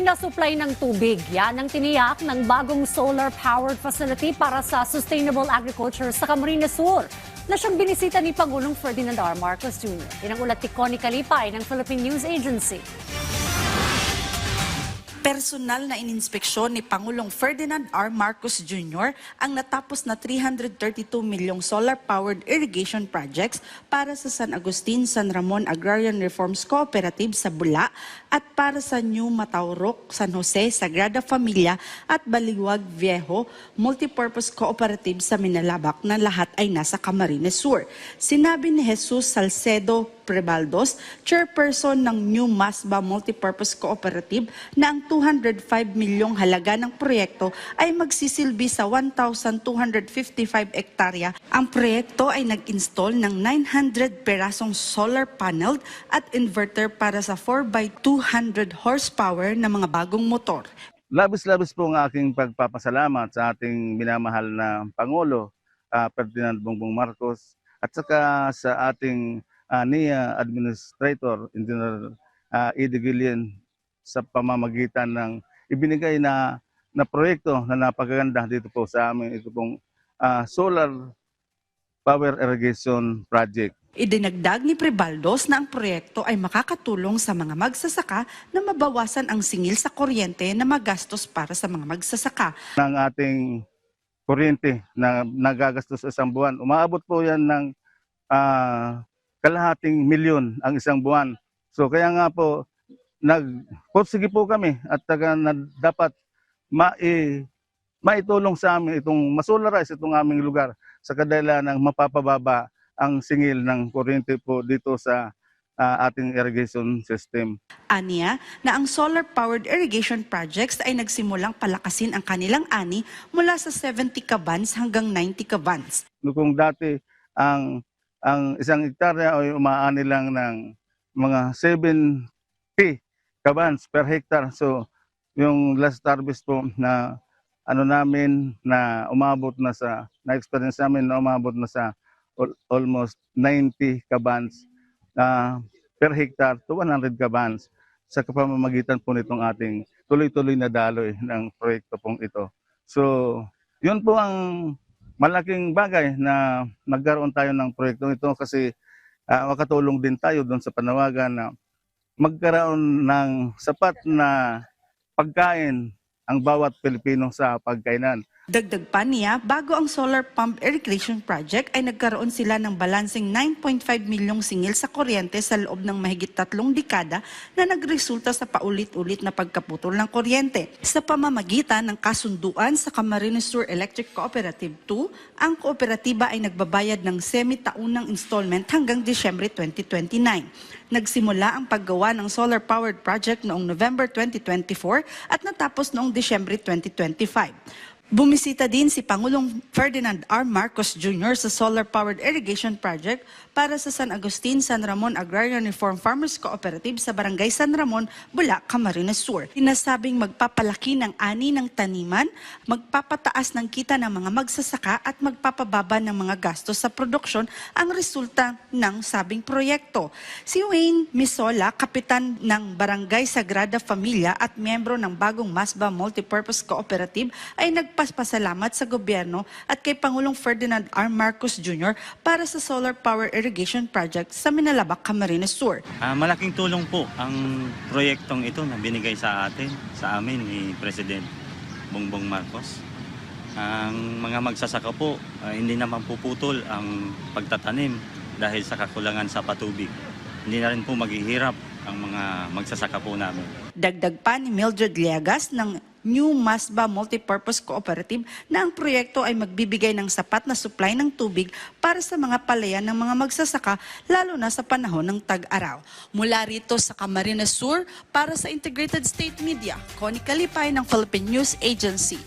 na supply ng tubig. Yan ang tiniyak ng bagong solar-powered facility para sa sustainable agriculture sa Camarines Sur na siyang binisita ni Pangulong Ferdinand R. Marcos Jr. Yan ang ulat ni Connie Kalipay ng Philippine News Agency. Personal na ininspeksyon ni Pangulong Ferdinand R. Marcos Jr. ang natapos na 332 milyong solar-powered irrigation projects para sa San Agustin San Ramon Agrarian Reforms Cooperative sa Bula at para sa New Mataurok, San Jose, Sagrada Familia at Baliwag Viejo Multipurpose Cooperative sa Minalabak na lahat ay nasa Camarines Sur. Sinabi ni Jesus Salcedo Prebaldos, chairperson ng New Masba Multipurpose Cooperative, na ang 205 milyong halaga ng proyekto ay magsisilbi sa 1,255 hektarya. Ang proyekto ay nag-install ng 900 perasong solar panel at inverter para sa 4x200 horsepower na mga bagong motor. Labis-labis po ang aking pagpapasalamat sa ating minamahal na Pangulo, Ferdinand Bongbong Marcos, at saka sa ating NIA Administrator, Engineer Eddie Guillen, sa pamamagitan ng ibinigay na proyekto na napakaganda dito po sa amin, ito pong solar power irrigation project. Idinagdag ni Prebaldos na ang proyekto ay makakatulong sa mga magsasaka na mabawasan ang singil sa kuryente na magastos para sa mga magsasaka. Ng ating kuryente na nagagastos sa isang buwan, umaabot po yan ng kalahating milyon ang isang buwan. So kaya nga po, nagpursige po kami at na dapat maitulong sa amin itong masolarize itong aming lugar sa kadala ng mapapababa ang singil ng kuryente po dito sa ating irrigation system. Aniya na ang solar-powered irrigation projects ay nagsimulang palakasin ang kanilang ani mula sa 70 kabans hanggang 90 kabans. Kung dati ang isang hektarya ay umaani lang ng mga 70 kabans per hectare. So yung last harvest po na namin na umabot na sa na-experience namin na umabot na sa almost 90 kabans per hectare to 100 kabans sa pamamagitan po nitong ating tuloy-tuloy na daloy ng proyekto pong ito. So yun po ang malaking bagay na nagkaroon tayo ng proyektong ito kasi makatulong din tayo doon sa panawagan na magkaroon ng sapat na pagkain ang bawat Pilipino sa pagkainan. Dagdag pa niya, bago ang solar pump irrigation project ay nagkaroon sila ng balansing 9.5 milyong singil sa kuryente sa loob ng mahigit 3 dekada na nagresulta sa paulit-ulit na pagkaputol ng kuryente. Sa pamamagitan ng kasunduan sa Camarines Sur Electric Cooperative 2, ang kooperatiba ay nagbabayad ng semi-taunang installment hanggang Disyembre 2029. Nagsimula ang paggawa ng solar-powered project noong November 2024 at natapos noong Disyembre 2025. Bumisita din si Pangulong Ferdinand R. Marcos Jr. sa solar-powered irrigation project para sa San Agustin San Ramon Agrarian Reform Farmers Cooperative sa Barangay San Ramon, Bula, Camarines Sur. Sinasabing magpapalaki ng ani ng taniman, magpapataas ng kita ng mga magsasaka at magpapababa ng mga gastos sa produksyon ang resulta ng sabing proyekto. Si Wayne Misola, kapitan ng Barangay Sagrada Familia at miyembro ng bagong Masba Multipurpose Cooperative, ay nagpasalamat sa gobyerno at kay Pangulong Ferdinand R. Marcos Jr. para sa solar power irrigation project sa Minalabak, Camarines Sur. Malaking tulong po ang proyektong ito na binigay sa amin ni President Bongbong Marcos. Ang mga magsasaka po, hindi naman puputol ang pagtatanim dahil sa kakulangan sa patubig. Hindi na rin po maghihirap ang mga magsasaka po namin. Dagdag pa ni Mildred Liegas ng New Masba Multipurpose Cooperative na ang proyekto ay magbibigay ng sapat na supply ng tubig para sa mga palayan ng mga magsasaka lalo na sa panahon ng tag-araw. Mula rito sa Camarines Sur, para sa Integrated State Media, Connie Kalipay ng Philippine News Agency.